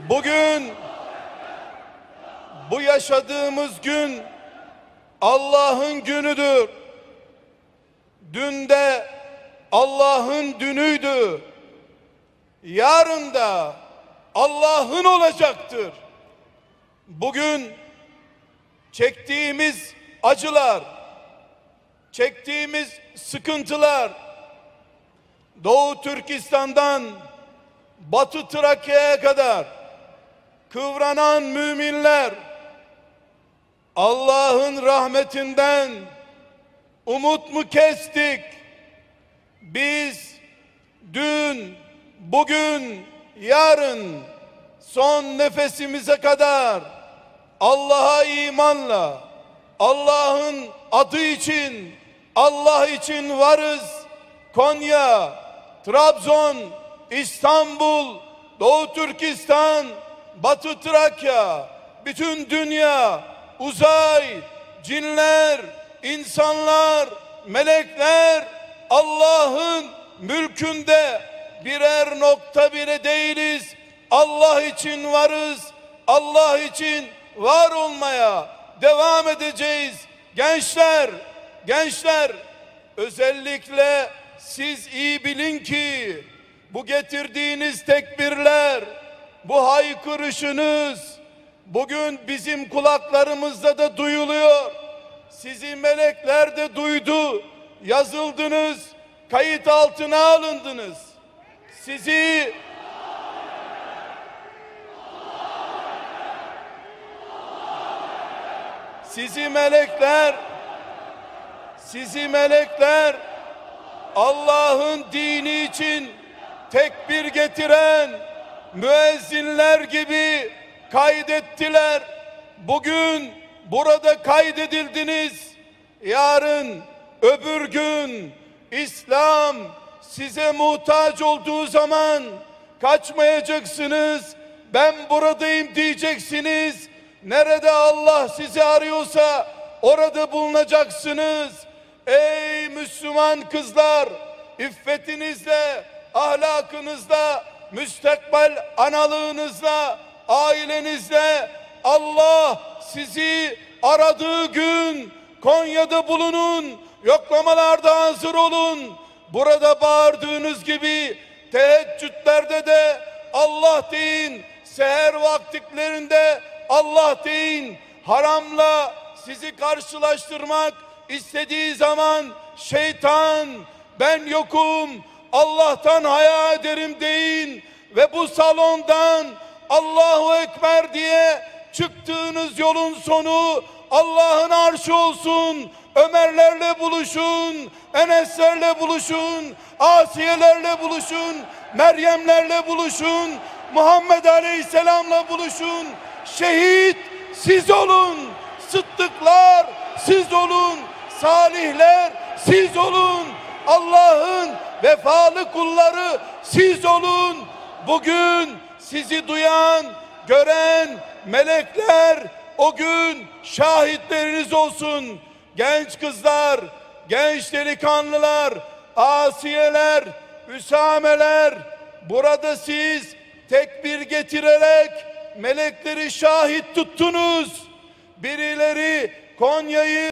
Bugün bu yaşadığımız gün Allah'ın günüdür. Dün de Allah'ın dünüydü. Yarın da Allah'ın olacaktır. Bugün çektiğimiz acılar, çektiğimiz sıkıntılar, Doğu Türkistan'dan Batı Trakya'ya kadar kıvranan müminler Allah'ın rahmetinden umut mu kestik? Biz dün, bugün, yarın son nefesimize kadar Allah'a imanla, Allah'ın adı için, Allah için varız. Konya, Trabzon, İstanbul, Doğu Türkistan, Batı Trakya, bütün dünya, uzay, cinler, insanlar, melekler Allah'ın mülkünde birer nokta bile değiliz. Allah için varız. Allah için var olmaya devam edeceğiz. Gençler, özellikle siz iyi bilin ki bu getirdiğiniz tekbirler, bu haykırışınız bugün bizim kulaklarımızda da duyuluyor. Sizi melekler de duydu. Yazıldınız, kayıt altına alındınız. Sizi melekler Allah'ın dini için tekbir getiren müezzinler gibi kaydettiler. Bugün burada kaydedildiniz. Yarın, öbür gün İslam size muhtaç olduğu zaman kaçmayacaksınız. Ben buradayım diyeceksiniz. Nerede Allah sizi arıyorsa orada bulunacaksınız. Ey Müslüman kızlar, iffetinizle, ahlakınızla, müstakbel analığınızla, ailenizle Allah sizi aradığı gün Konya'da bulunun, yoklamalarda hazır olun. Burada bağırdığınız gibi teheccüdlerde de Allah deyin, seher vakitlerinde Allah deyin. Haramla sizi karşılaştırmak istediği zaman şeytan, ben yokum, Allah'tan haya ederim deyin ve bu salondan Allahu Ekber diye çıktığınız yolun sonu Allah'ın arşı olsun. Ömerlerle buluşun, Eneslerle buluşun, Asiyelerle buluşun, Meryemlerle buluşun, Muhammed Aleyhisselam'la buluşun. Şehit siz olun, sıddıklar siz olun, salihler siz olun, Allah'ın vefalı kulları siz olun. Bugün sizi duyan, gören melekler o gün şahitleriniz olsun. Genç kızlar, genç delikanlılar, Asiyeler, Üsameler, burada siz tekbir getirerek melekleri şahit tuttunuz. Birileri Konya'yı